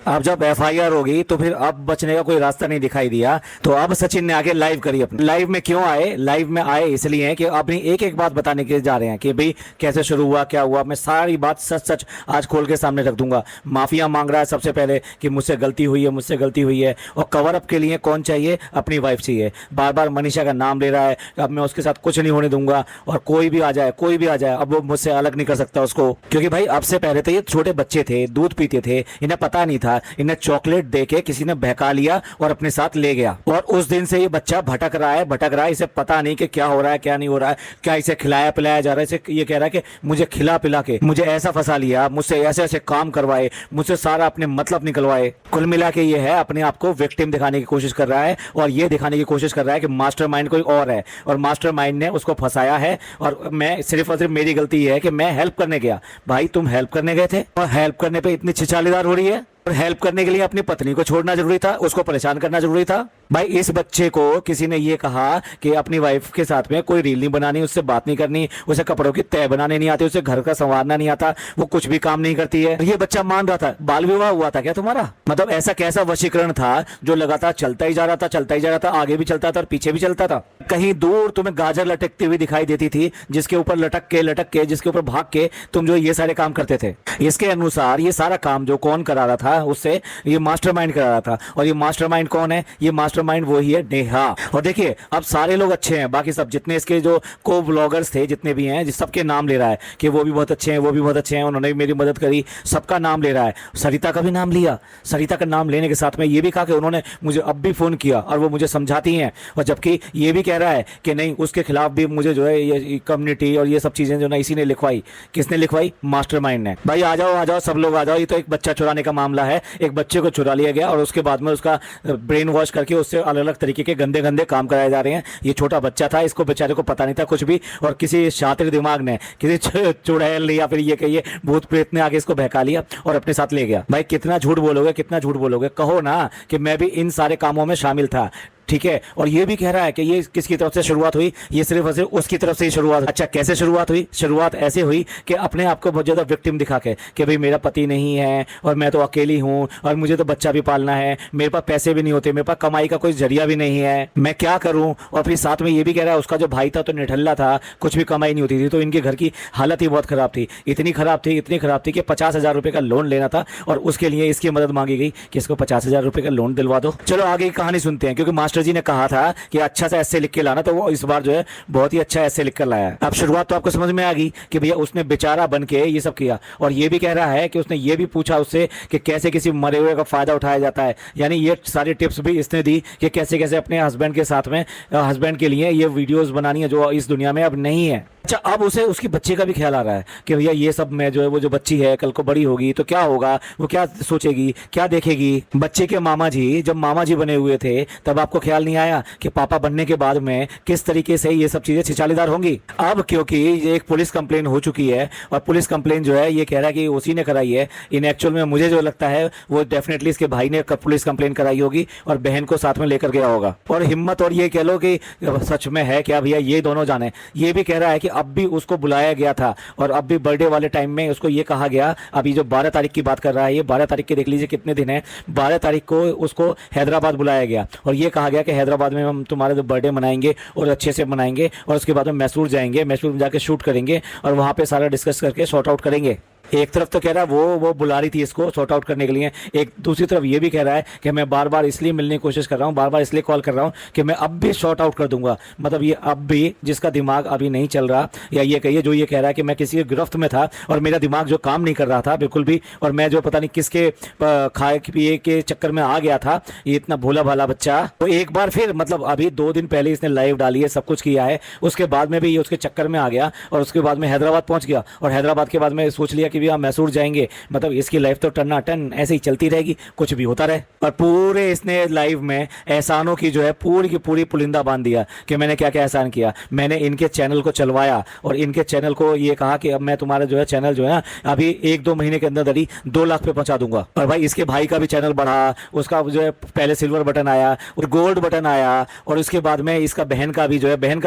अब जब एफआईआर होगी तो फिर अब बचने का कोई रास्ता नहीं दिखाई दिया, तो अब सचिन ने आके लाइव करी अपनी। लाइव में क्यों आए? लाइव में आए इसलिए कि अपनी एक एक बात बताने के जा रहे हैं कि भाई कैसे शुरू हुआ, क्या हुआ। मैं सारी बात सच सच आज खोल के सामने रख दूंगा। माफिया मांग रहा है सबसे पहले कि मुझसे गलती हुई है, मुझसे गलती हुई है, और कवर अप के लिए कौन चाहिए? अपनी वाइफ चाहिए। बार बार मनीषा का नाम ले रहा है। अब मैं उसके साथ कुछ नहीं होने दूंगा, और कोई भी आ जाए, कोई भी आ जाए, अब वो मुझसे अलग नहीं कर सकता उसको। क्योंकि भाई अब से पहले तो ये छोटे बच्चे थे, दूध पीते थे, इन्हें पता नहीं था। इन्हें चॉकलेट दे के किसी ने बहका लिया और अपने साथ ले गया, और उस दिन से ये बच्चा भटक रहा है, भटक रहा है। इसे पता नहीं कि क्या हो रहा है, क्या नहीं हो रहा है। क्या इसे खिलाया पिलाया जा रहा है? इसे ये कह रहा है कि मुझे खिला पिला के मुझे ऐसा फंसा लिया, मुझसे ऐसे ऐसे काम करवाए, मुझसे सारा अपने मतलब निकलवाए। कुल मिला के ये है अपने आप को विक्टिम दिखाने की कोशिश कर रहा है, और ये दिखाने की कोशिश कर रहा है कि मास्टरमाइंड कोई और है, और मास्टरमाइंड ने उसको फंसाया है। और मैं सिर्फ और सिर्फ मेरी गलती है कि मैं हेल्प करने गया। भाई तुम हेल्प करने गए थे, और हेल्प करने पे इतनी छिछालीदार हो रही है? और हेल्प करने के लिए अपनी पत्नी को छोड़ना जरूरी था? उसको परेशान करना जरूरी था? भाई इस बच्चे को किसी ने ये कहा कि अपनी वाइफ के साथ में कोई रील नहीं बनानी, उससे बात नहीं करनी, उसे कपड़ों की तय बनाने नहीं आती, उसे घर का संवारना नहीं आता, वो कुछ भी काम नहीं करती है। ये बच्चा मान रहा था। बाल विवाह हुआ था क्या तुम्हारा? मतलब ऐसा कैसा वशीकरण था जो लगातार चलता ही जा रहा था, चलता ही जा रहा था, आगे भी चलता था और पीछे भी चलता था। कहीं दूर तुम्हें गाजर लटकती हुई दिखाई देती थी, जिसके ऊपर लटक के जिसके ऊपर भाग के तुम जो ये सारे काम करते थे। इसके अनुसार ये सारा काम जो कौन करा रहा था उससे, ये मास्टरमाइंड करा रहा था। और ये मास्टरमाइंड कौन है? ये मास्टरमाइंड वही है, नेहा। और देखिए अब सारे लोग अच्छे हैं, बाकी सब जितने इसके जो को ब्लॉगर्स थे, जितने भी हैं, सबके नाम ले रहा है कि वो भी बहुत अच्छे हैं, वो भी बहुत अच्छे हैं, उन्होंने भी मेरी मदद करी। सबका नाम ले रहा है। सरिता का भी नाम लिया। सरिता का नाम लेने के साथ में ये भी कहा कि उन्होंने मुझे अब भी फोन किया और वो मुझे समझाती हैं। और जबकि ये भी कह रहा है कि नहीं, उसके खिलाफ भी मुझे जो है ये कम्युनिटी और ये सब चीजें जो ना इसी ने लिखवाई। किसने लिखवाई? मास्टरमाइंड ने। भाई आ जाओ सब लोग आ जाओ। ये तो एक बच्चा चुराने का मामला है। एक बच्चे को चुरा लिया गया और उसके बाद में उसका ब्रेन वॉश करके उससे अलग अलग तरीके के गंदे गंदे काम कराए जा रहे हैं। ये छोटा बच्चा था, इसको बेचारे को पता नहीं था कुछ भी, और किसी शातिर दिमाग ने, किसी चुड़ैल या फिर ये कहिए भूत प्रेत ने आगे इसको बहका लिया और अपने साथ ले गया। भाई कितना झूठ बोलोगे, कितना झूठ बोलोगे? कहो ना कि मैं भी इन सारे कामों में शामिल था, ठीक है। और ये भी कह रहा है कि ये किसकी तरफ से शुरुआत हुई? ये सिर्फ और सिर्फ उसकी तरफ से ही शुरुआत। अच्छा कैसे शुरुआत हुई? शुरुआत ऐसे हुई कि अपने आप को बहुत ज्यादा विक्टिम दिखा के कि भाई मेरा पति नहीं है और मैं तो अकेली हूं और मुझे तो बच्चा भी पालना है, मेरे पास पैसे भी नहीं होते, मेरे पास कमाई का कोई जरिया भी नहीं है, मैं क्या करूं? और फिर साथ में ये भी कह रहा है उसका जो भाई था तो निठल्ला था, कुछ भी कमाई नहीं होती थी, तो इनके घर की हालत ही बहुत खराब थी। इतनी खराब थी कि 50,000 रुपए का लोन लेना था, और उसके लिए इसकी मदद मांगी गई कि इसको 50,000 रुपए का लोन दिलवा दो। चलो आगे की कहानी सुनते हैं, क्योंकि मास्टर जी ने कहा था कि अच्छा सा ऐसे लिख के लाना, तो वो इस बार जो है बहुत ही अच्छा ऐसे लिख कर लाया। अब शुरुआत तो आपको समझ में आ गई कि भैया उसने बेचारा बन के ये सब किया। और ये भी कह रहा है कि उसने ये भी पूछा उससे कि कैसे किसी मरे हुए का फायदा उठाया जाता है। यानी ये सारी टिप्स भी इसने दी कि कैसे कैसे अपने हस्बैंड के साथ में, हस्बैंड के लिए ये वीडियोस बनानी है जो इस दुनिया में अब नहीं है। अच्छा अब उसे उसकी बच्ची का भी ख्याल आ रहा है कि भैया ये सब मैं जो है, वो जो बच्ची है कल को बड़ी होगी तो क्या होगा, वो क्या सोचेगी, क्या देखेगी। बच्चे के मामा जी जब मामा जी बने हुए थे तब आपको ख्याल नहीं आया कि पापा बनने के बाद में किस तरीके से ये सब चीजें छिछालीदार होंगी। अब क्योंकि ये एक पुलिस कंप्लेन हो चुकी है, और पुलिस कंप्लेन जो है ये कह रहा है कि उसी ने कराई है। इन एक्चुअल में मुझे जो लगता है वो डेफिनेटली इसके भाई ने पुलिस कंप्लेन कराई होगी और बहन को साथ में लेकर गया होगा। और हिम्मत, और ये कह लो कि सच में है क्या भैया, ये दोनों जाने। ये भी कह रहा है कि अब भी उसको बुलाया गया था, और अब भी बर्थडे वाले टाइम में उसको ये कहा गया। अभी जो 12 तारीख की बात कर रहा है, ये 12 तारीख के देख लीजिए कितने दिन है। 12 तारीख को उसको हैदराबाद बुलाया गया और ये कहा गया कि हैदराबाद में हम तुम्हारा जो बर्थडे मनाएंगे और अच्छे से मनाएंगे, और उसके बाद में मैसूर जाएंगे, मैसूर में जाके शूट करेंगे और वहां पे सारा डिस्कस करके सॉर्ट आउट करेंगे। एक तरफ तो कह रहा है वो बुला रही थी इसको सॉर्ट आउट करने के लिए, एक दूसरी तरफ ये भी कह रहा है कि मैं बार बार इसलिए मिलने की कोशिश कर रहा हूँ, बार बार इसलिए कॉल कर रहा हूँ कि मैं अब भी सॉर्ट आउट कर दूंगा। मतलब ये अब भी जिसका दिमाग अभी नहीं चल रहा, या ये कहिए जो ये कह रहा है कि मैं किसी गिरफ्त में था और मेरा दिमाग जो काम नहीं कर रहा था बिल्कुल भी, और मैं जो पता नहीं किसके खाए पिए के चक्कर में आ गया था, ये इतना भोला भाला बच्चा। तो एक बार फिर मतलब अभी 2 दिन पहले इसने लाइव डाली है, सब कुछ किया है, उसके बाद में भी ये उसके चक्कर में आ गया और उसके बाद में हैदराबाद पहुंच गया, और हैदराबाद के बाद में सोच लिया कि भैया मैसूर जाएंगे। मतलब इसकी लाइफ तो टन्ना टन ऐसे ही चलती रहेगी, कुछ भी होता रहे। और पूरे इसने लाइव में एहसानों की जो है पूरी की पूरी पुलिंदा बांध दिया कि मैंने क्या क्या एहसान किया। मैंने इनके चैनल को चलवाया और इनके चैनल को ये कहा कि अब मैं तुम्हारा जो है चैनल जो है ना अभी 1-2 महीने के अंदर 2 लाख पे पहुंचा दूंगा। और भाई इसके भाई का भी चैनल बढ़ा, उसका जो है पहले सिल्वर बटन आया और गोल्ड बटन आया, और उसके बाद में इसका बहन का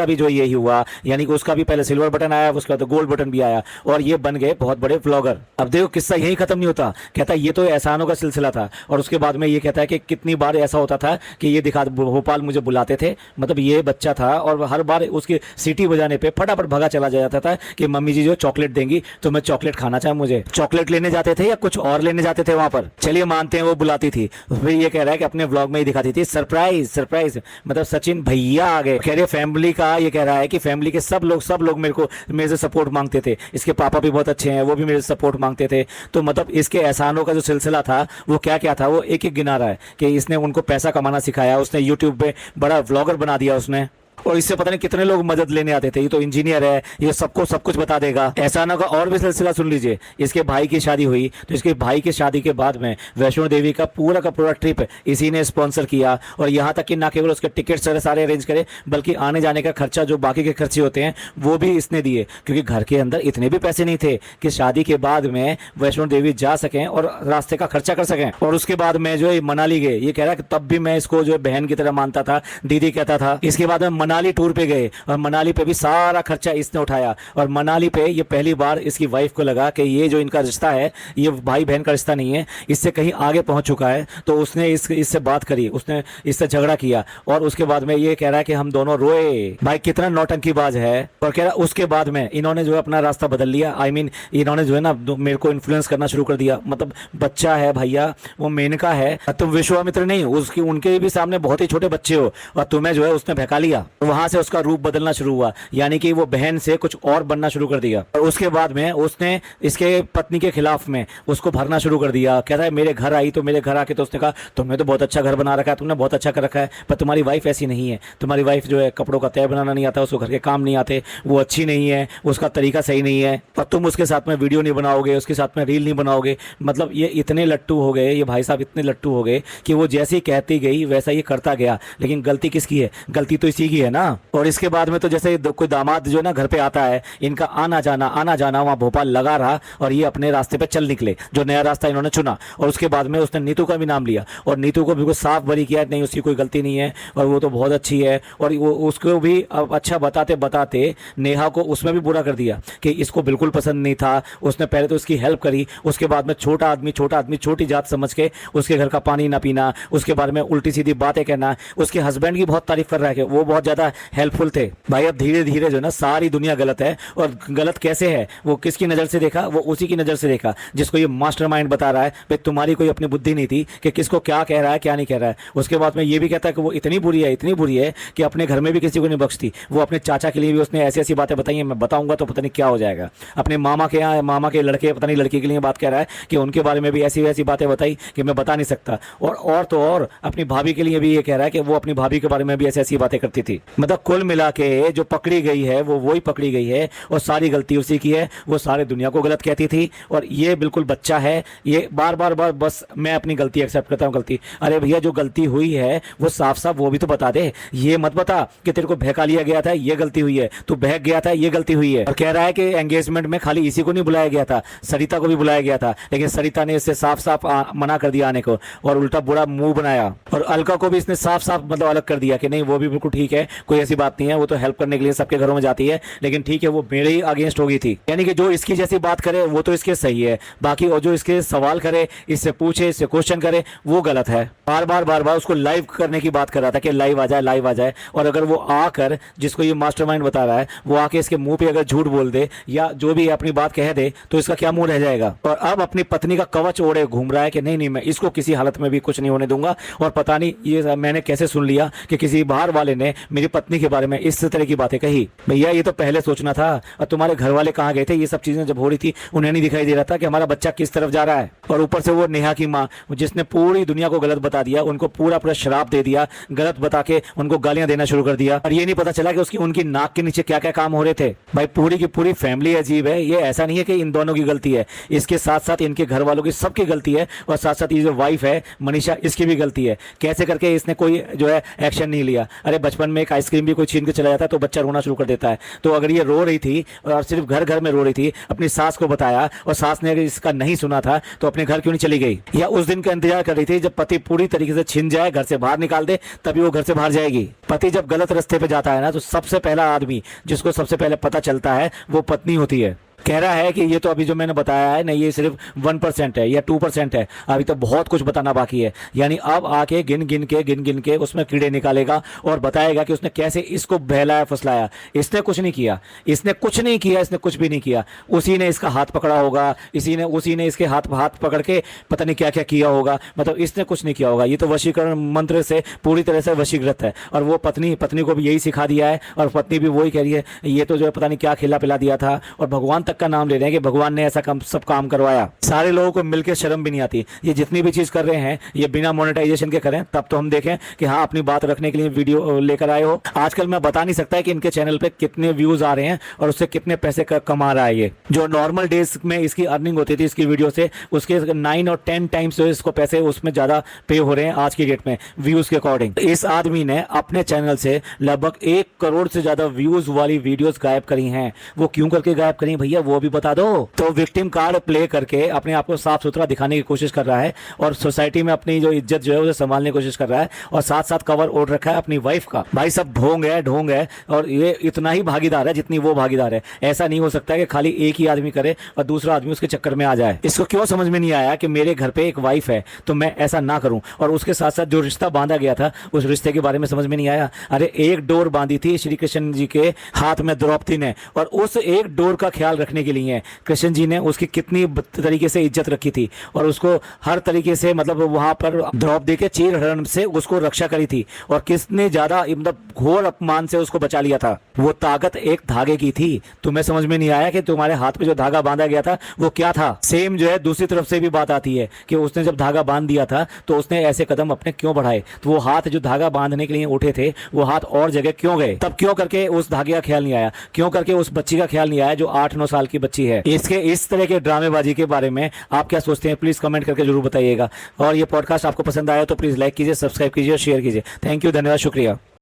भी जो यही हुआ, यानी कि उसका भी पहले सिल्वर बटन आया, उसके बाद गोल्ड बटन भी आया, और ये बन गए बहुत बड़े व्लॉगर। अब देखो किस्सा यही खत्म नहीं होता, कहता है ये तो एहसानों का सिलसिला था। और उसके बाद में ये कहता है कि कितनी बार ऐसा होता था कि ये दिखा भोपाल मुझे बुलाते थे, मतलब ये बच्चा था और हर बार उसकी सीटी बजाने पे फटाफट भगा चला जाता था कि मम्मी जी जो चॉकलेट देंगी तो मैं चॉकलेट खाना चाहे। मुझे चॉकलेट लेने जाते थे या कुछ और लेने जाते थे वहां पर, चलिए मानते हैं वो बुलाती थी। फिर ये कह रहा है कि अपने व्लॉग में ही दिखाती थी सरप्राइज सरप्राइज, मतलब सचिन भैया आ गए। कह रहे फैमिली का, ये कह रहा है कि फैमिली के सब लोग मेरे से सपोर्ट मांगते थे। इसके पापा भी बहुत अच्छे हैं, वो भी मेरे से सपोर्ट मांगते थे। तो मतलब इसके एहसानों का जो सिलसिला था वो क्या क्या था वो एक एक गिना रहा है कि इसने उनको पैसा कमाना सिखाया, उसने यूट्यूब पे बड़ा व्लॉगर बना दिया उसने, और इससे पता नहीं कितने लोग मदद लेने आते थे। ये तो इंजीनियर है, ये सबको सब कुछ बता देगा। एहसानों का और भी सिलसिला सुन लीजिए। इसके भाई की शादी हुई तो इसके भाई की शादी के बाद में वैष्णो देवी का पूरा ट्रिप इसी ने स्पॉन्सर किया, और यहाँ तक कि ना केवल उसके टिकट सारे अरेंज करे बल्कि आने जाने का खर्चा जो बाकी के खर्चे होते हैं वो भी इसने दिए, क्योंकि घर के अंदर इतने भी पैसे नहीं थे कि शादी के बाद में वैष्णो देवी जा सकें और रास्ते का खर्चा कर सकें। और उसके बाद में जो है मनाली गए, ये कह रहा है कि तब भी मैं इसको जो बहन की तरह मानता था, दीदी कहता था। इसके बाद में मनाली टूर पे गए और मनाली पे भी सारा खर्चा इसने उठाया, और मनाली पे ये पहली बार इसकी वाइफ को लगा कि ये जो इनका रिश्ता है ये भाई बहन का रिश्ता नहीं है, इससे कहीं आगे पहुंच चुका है। तो उसने इससे बात करी, उसने इससे झगड़ा किया, और उसके बाद में ये कह रहा है कि हम दोनों रोए। भाई कितना नौटंकीबाज है। और कह रहा उसके बाद में इन्होंने जो है अपना रास्ता बदल लिया। इन्होंने जो है ना मेरे को इन्फ्लुएंस करना शुरू कर दिया। मतलब बच्चा है भैया, वो मेनका है, तुम विश्वामित्र नहीं, उसकी उनके भी सामने बहुत ही छोटे बच्चे हो, और तुम्हें जो है उसने बहका लिया। वहां से उसका रूप बदलना शुरू हुआ, यानी कि वो बहन से कुछ और बनना शुरू कर दिया। और उसके बाद में उसने इसके पत्नी के खिलाफ में उसको भरना शुरू कर दिया। कहता है मेरे घर आई तो मेरे घर आके तो उसने कहा तुमने तो बहुत अच्छा घर बना रखा है, तुमने बहुत अच्छा कर रखा है, पर तुम्हारी वाइफ ऐसी नहीं है। तुम्हारी वाइफ जो है कपड़ों का तय बनाना नहीं आता, उसको घर के काम नहीं आते, वो अच्छी नहीं है, उसका तरीका सही नहीं है, और तुम उसके साथ में वीडियो नहीं बनाओगे, उसके साथ में रील नहीं बनाओगे। मतलब ये इतने लट्टू हो गए, ये भाई साहब इतने लट्टू हो गए कि वो जैसी कहती गई वैसा ये करता गया। लेकिन गलती किसकी है? गलती तो इसी की है ना। और इसके बाद में तो जैसे कोई दामाद जो ना घर पे आता है, इनका आना जाना वहाँ भोपाल लगा रहा, और ये अपने रास्ते पे चल निकले, जो नया रास्ता इन्होंने चुना। और उसके बाद में उसने नीतू का भी नाम लिया, और नीतू को बिल्कुल साफ बरी किया, नहीं उसकी कोई गलती नहीं है और वो तो बहुत अच्छी है। और वो उसको भी अब अच्छा बताते बताते नेहा को उसमें भी बुरा कर दिया कि इसको बिल्कुल पसंद नहीं था। उसने पहले तो उसकी हेल्प करी, उसके बाद में छोटा आदमी छोटी जात समझ के उसके घर का पानी ना पीना, उसके बारे में उल्टी सीधी बातें कहना। उसके हस्बैंड की बहुत तारीफ कर रहा है कि वो बहुत ज्यादा हेल्पफुल थे। भाई अब धीरे धीरे जो ना सारी दुनिया गलत है। और गलत कैसे है? वो किसकी नजर से देखा? वो उसी की नजर से देखा जिसको ये मास्टरमाइंड बता रहा है। भाई तुम्हारी कोई अपनी बुद्धि नहीं थी कि किसको क्या कह रहा है क्या नहीं कह रहा है। उसके बाद में ये भी कहता है कि वो इतनी बुरी है कि अपने घर में भी किसी को नहीं बख्शती। वो अपने चाचा के लिए भी उसने ऐसी ऐसी बातें बताई हैं, मैं बताऊंगा तो पता नहीं क्या हो जाएगा। अपने मामा के यहाँ, मामा के लड़के पता नहीं लड़की के लिए बात कह रहा है कि उनके बारे में भी ऐसी वैसी बातें बताई कि मैं बता नहीं सकता। और तो और अपनी भाभी के लिए भी ये कह रहा है कि वो अपनी भाभी के बारे में भी ऐसी ऐसी बातें करती थी। मतलब कुल मिला के जो पकड़ी गई है वो वही पकड़ी गई है, और सारी गलती उसी की है। वो सारे दुनिया को गलत कहती थी, और ये बिल्कुल बच्चा है। ये बार बार बस मैं अपनी गलती एक्सेप्ट करता हूँ। गलती, अरे भैया जो गलती हुई है वो साफ साफ वो भी तो बता दे। ये मत बता कि तेरे को बहका लिया गया था ये गलती हुई है, तू बहक गया था ये गलती हुई है। और कह रहा है कि एंगेजमेंट में खाली इसी को नहीं बुलाया गया था, सरिता को भी बुलाया गया था, लेकिन सरिता ने इससे साफ साफ मना कर दिया आने को, और उल्टा बुरा मुंह बनाया। और अलका को भी इसने साफ साफ मतलब अलग कर दिया कि नहीं वो भी बिल्कुल ठीक है, कोई ऐसी बात नहीं है, वो तो हेल्प करने के लिए सबके घरों में जाती है, लेकिन ठीक है वो मेरे ही अगेंस्ट हो गई थी। यानी कि जो इसकी जैसी बात करे वो तो इसके सही है, बाकी और जो इसके सवाल करे, इससे पूछे, इससे क्वेश्चन करे, वो गलत है। बार बार उसको लाइव करने की बात कर रहा था कि लाइव आ जाए। और अगर वो आकर जिसको ये मास्टरमाइंड बता रहा है वो आके इसके मुंह पे अगर झूठ बोल दे या जो भी अपनी बात कह दे तो इसका क्या मुंह रह जाएगा। और अब अपनी पत्नी का कवच ओढ़े घूम रहा है कि नहीं मैं इसको किसी हालत में भी कुछ नहीं होने दूंगा। और पता नहीं ये मैंने कैसे सुन लिया कि किसी बाहर वाले ने मेरी पत्नी के बारे में इस तरह की बातें कही। भैया ये तो पहले सोचना था। और तुम्हारे घर वाले कहाँ गए थे? ये सब चीजें जब हो रही थी उन्हें नहीं दिखाई दे रहा था कि हमारा बच्चा किस तरफ जा रहा है। और ऊपर से वो नेहा की माँ जिसने पूरी दुनिया को गलत बता दिया, उनको पूरा श्राप दे दिया, गलत बता के उनको गालियां देना शुरू कर दिया। और ये नहीं पता चला कि उनकी नाक के नीचे क्या क्या काम हो रहे थे। भाई पूरी की पूरी फैमिली अजीब है। ये ऐसा नहीं है कि इन दोनों की गलती है, इसके साथ साथ इनके घर वालों की सबकी गलती है। और साथ साथ ये जो वाइफ है मनीषा, इसकी भी गलती है। कैसे करके इसने कोई जो है एक्शन नहीं लिया। अरे बचपन में एक आइसक्रीम भी कोई छीन के चला जाता है तो बच्चा रोना शुरू कर देता है। तो अगर ये रो रही थी और सिर्फ घर घर में रो रही थी, अपनी सास को बताया और सास ने अगर इसका नहीं सुना था तो अपने घर क्यों नहीं चली गई? या उस दिन का इंतजार कर रही थी जब पति पूरी तरीके से छिन जाए, घर से बाहर निकाल दे, तभी वो घर से बाहर जाएगी। पति जब गलत रास्ते पे जाता है ना तो सबसे पहला आदमी जिसको सबसे पहले पता चलता है वो पत्नी होती है। कह रहा है कि ये तो अभी जो मैंने बताया है ना, ये सिर्फ 1% है या 2% है, अभी तो बहुत कुछ बताना बाकी है। यानी अब आके गिन गिन के उसमें कीड़े निकालेगा और बताएगा कि उसने कैसे इसको बहलाया फुसलाया। इसने कुछ नहीं किया, इसने कुछ नहीं किया, इसने कुछ भी नहीं किया। उसी ने इसका हाथ पकड़ा होगा, उसी ने इसके हाथ पकड़ के पता नहीं क्या क्या किया होगा, मतलब इसने कुछ नहीं किया होगा। ये तो वशीकरण मंत्र से पूरी तरह से वशीकृत है। और वो पत्नी को भी यही सिखा दिया है, और पत्नी भी वही कह रही है ये तो जो है पता नहीं क्या खिला पिला दिया था, और भगवान तक का नाम ले रहे हैं कि भगवान ने ऐसा सब काम करवाया। सारे लोगों को मिलकर शर्म भी नहीं आती। ये जितनी भी चीज कर रहे हैं ये बिना मोनेटाइजेशन के करें, तब तो हम देखें कि हाँ अपनी बात रखने के लिए वीडियो लेकर आए हो। आजकल मैं बता नहीं सकता है कि इनके चैनल पे कितने व्यूज आ रहे हैं और उससे कितने पैसे कमा रहा है। ये जो नॉर्मल डेज में इसकी अर्निंग होती थी इसकी वीडियो से, उसके 9 और 10 टाइम्स जो इसको पैसे उसमें ज्यादा पे हो रहे हैं आज की डेट में व्यूज के अकॉर्डिंग। इस आदमी ने अपने चैनल से लगभग 1 करोड़ से ज्यादा व्यूज वाली वीडियोस गायब करी हैं। वो क्यों करके गायब करी भैया, वो भी बता दो। तो विक्टिम कार्ड प्ले करके अपने आप को साफ सुथरा दिखाने की कोशिश कर रहा है और सोसाइटी में अपनी जो इज्जत जो है उसे संभालने की कोशिश कर रहा है, और साथ साथ कवर ओढ़ रखा है अपनी वाइफ का। भाई सब ढोंग है, और ये इतना ही भागीदार है जितनी वो भागीदार है। ऐसा नहीं हो सकता कि खाली एक ही आदमी करे और दूसरा आदमी उसके चक्कर में आ जाए। इसको क्यों समझ में नहीं आया कि मेरे घर पे एक वाइफ है तो मैं ऐसा ना करूं, और उसके साथ साथ जो रिश्ता बांधा गया था उस रिश्ते के बारे में समझ में नहीं आया। अरे एक डोर बांधी थी श्री कृष्ण जी के हाथ में द्रौपदी ने, और उस एक डोर का ख्याल रखने के लिए कृष्ण जी ने उसकी कितनी तरीके से इज्जत रखी थी, और उसको हर तरीके से मतलब वहां पर द्रौपदी के चीर हरण से उसको रक्षा करी थी, और किसने ज्यादा मतलब घोर अपमान से उसको बचा लिया था। वो ताकत एक धागे की थी। तुम्हें समझ में नहीं आया कि तुम्हारे हाथ पे जो धागा बांधा गया था वो क्या था। सेम जो है दूसरी तरफ से भी बात आती है कि उसने जब धागा बांध दिया था तो उसने ऐसे कदम अपने क्यों बढ़ाए, तो वो हाथ जो धागा बांधने के लिए उठे थे वो हाथ और जगह क्यों गए, तब क्यों करके उस धागे का ख्याल नहीं आया, क्यों करके उस बच्ची का ख्याल नहीं आया जो 8-9 साल की बच्ची है। इसके इस तरह के ड्रामेबाजी के बारे में आप क्या सोचते हैं, प्लीज कमेंट करके जरूर बताइएगा। और ये पॉडकास्ट आपको पसंद आया तो प्लीज लाइक कीजिए, सब्सक्राइब कीजिए और शेयर कीजिए। थैंक यू, धन्यवाद, शुक्रिया।